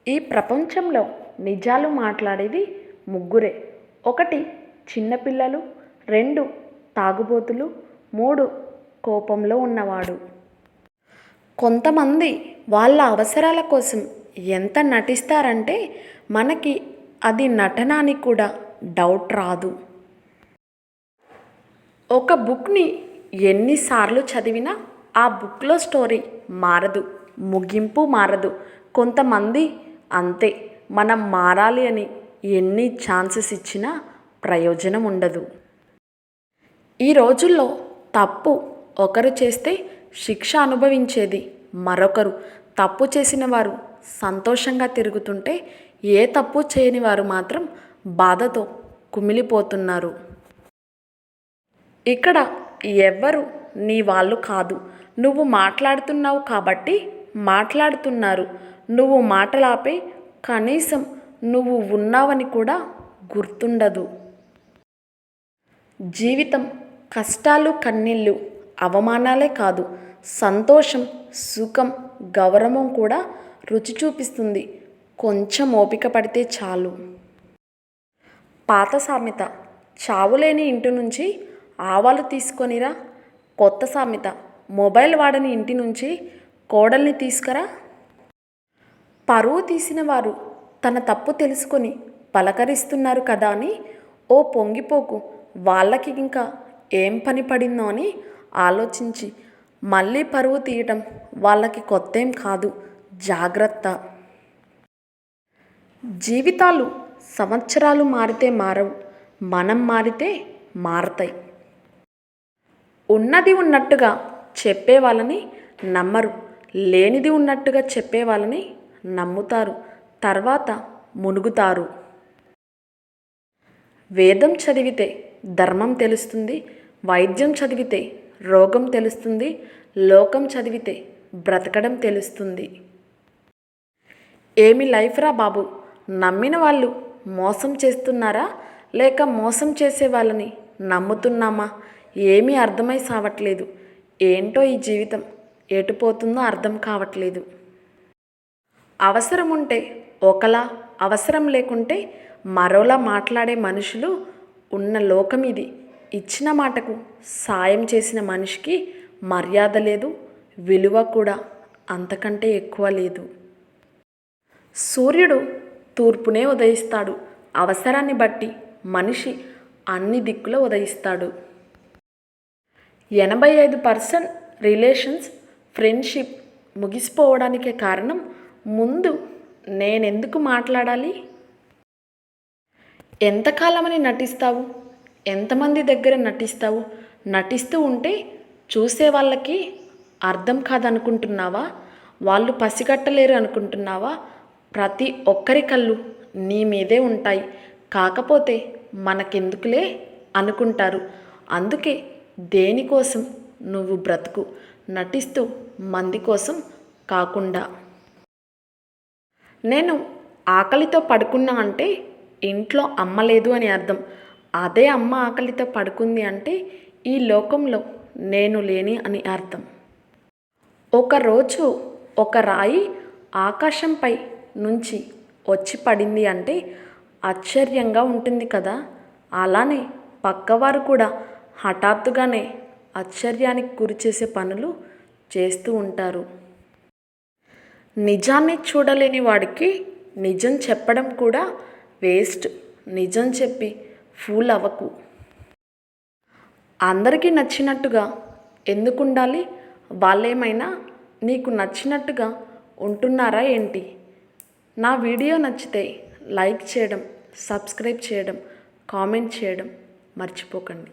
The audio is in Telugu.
ఈ ప్రపంచంలో నిజాలు మాట్లాడేది ముగ్గురే. ఒకటి చిన్నపిల్లలు, 2 తాగుబోతులు, 3 కోపంలో ఉన్నవాడు. కొంతమంది వాళ్ళ అవసరాల కోసం ఎంత నటిస్తారంటే మనకి అది నటన అని కూడా డౌట్ రాదు. ఒక బుక్ని ఎన్నిసార్లు చదివినా ఆ బుక్లో స్టోరీ మారదు, ముగింపు మారదు. కొంతమంది అంతే, మనం మారాలి అని ఎన్ని ఛాన్సెస్ ఇచ్చినా ప్రయోజనం ఉండదు. ఈ రోజుల్లో తప్పు ఒకరు చేస్తే శిక్ష అనుభవించేది మరొకరు. తప్పు చేసిన వారు సంతోషంగా తిరుగుతుంటే ఏ తప్పు చేయని వారు మాత్రం బాధతో కుమిలిపోతున్నారు. ఇక్కడ ఎవ్వరు నీ వాళ్ళు కాదు. నువ్వు మాట్లాడుతున్నావు కాబట్టి మాట్లాడుతున్నారు. నువ్వు మాటలాపే కనీసం నువ్వు ఉన్నావని కూడా గుర్తుండదు. జీవితం కష్టాలు, కన్నీళ్ళు, అవమానాలే కాదు, సంతోషం, సుఖం, గౌరవం కూడా రుచి చూపిస్తుంది. కొంచెం ఓపిక పడితే చాలు. పాత సామెత, చావులేని ఇంటి నుంచి ఆవాలు తీసుకొనిరా. కొత్త సామెత, మొబైల్ వాడని ఇంటి నుంచి కోడల్ని తీసుకురా. పరువు తీసిన వారు తన తప్పు తెలుసుకొని పలకరిస్తున్నారు కదా అని ఓ పొంగిపోకు. వాళ్ళకి ఇంకా ఏం పని పడిందో అని ఆలోచించి మళ్ళీ పరువు తీయటం వాళ్ళకి కొత్తేం కాదు. జాగ్రత్త. జీవితాలు సంవత్సరాలు మారితే మారవు, మనం మారితే మారతాయి. ఉన్నది ఉన్నట్టుగా చెప్పే వాళ్ళని నమ్మరు, లేనిది ఉన్నట్టుగా చెప్పే వాళ్ళని నమ్ముతారు, తర్వాత మునుగుతారు. వేదం చదివితే ధర్మం తెలుస్తుంది, వైద్యం చదివితే రోగం తెలుస్తుంది, లోకం చదివితే బ్రతకడం తెలుస్తుంది. ఏమి లైఫ్ రా బాబు! నమ్మిన వాళ్ళు మోసం చేస్తున్నారా లేక మోసం చేసే వాళ్ళని నమ్ముతున్నామా? ఏమీ అర్థమై సావట్లేదు. ఏంటో ఈ జీవితం ఎటుపోతుందో అర్థం కావట్లేదు. అవసరం ఉంటే ఒకలా, అవసరం లేకుంటే మరోలా మాట్లాడే మనుషులు ఉన్న లోకం ఇది. ఇచ్చిన మాటకు సాయం చేసిన మనిషికి మర్యాద లేదు, విలువ కూడా అంతకంటే ఎక్కువ లేదు. సూర్యుడు తూర్పునే ఉదయిస్తాడు. అవసరాన్ని బట్టి మనిషి అన్ని దిక్కుల ఉదయిస్తాడు. 85% రిలేషన్స్, ఫ్రెండ్షిప్ ముగిసిపోవడానికి కారణం ముందు నేనెందుకు మాట్లాడాలి? ఎంతకాలమని నటిస్తావు? ఎంతమంది దగ్గర నటిస్తావు? నటిస్తూ ఉంటే చూసే వాళ్ళకి అర్థం కాదనుకుంటున్నావా? వాళ్ళు పసిగట్టలేరు అనుకుంటున్నావా? ప్రతి ఒక్కరి కళ్ళు నీ మీదే ఉంటాయి. కాకపోతే మనకెందుకులే అనుకుంటారు. అందుకే దేనికోసం నువ్వు బ్రతుకు, నటిస్తూ మంది కోసం కాకుండా. నేను ఆకలితో పడుకున్నా అంటే ఇంట్లో అమ్మ లేదు అని అర్థం. అదే అమ్మ ఆకలితో పడుకుంది అంటే ఈ లోకంలో నేను లేని అని అర్థం. ఒకరోజు ఒక రాయి ఆకాశంపై నుంచి వచ్చి పడింది అంటే ఆశ్చర్యంగా ఉంటుంది కదా. అలానే పక్కవారు కూడా హఠాత్తుగానే ఆశ్చర్యానికి గురిచేసే పనులు చేస్తూ ఉంటారు. నిజాన్ని చూడలేని వాడికి నిజం చెప్పడం కూడా వేస్ట్. నిజం చెప్పి ఫూల్ అవ్వకు. అందరికీ నచ్చినట్టుగా ఎందుకు ఉండాలి? వాళ్ళేమైనా నీకు నచ్చినట్టుగా ఉంటున్నారా ఏంటి? నా వీడియో నచ్చితే లైక్ చేయడం, సబ్స్క్రైబ్ చేయడం, కామెంట్ చేయడం మర్చిపోకండి.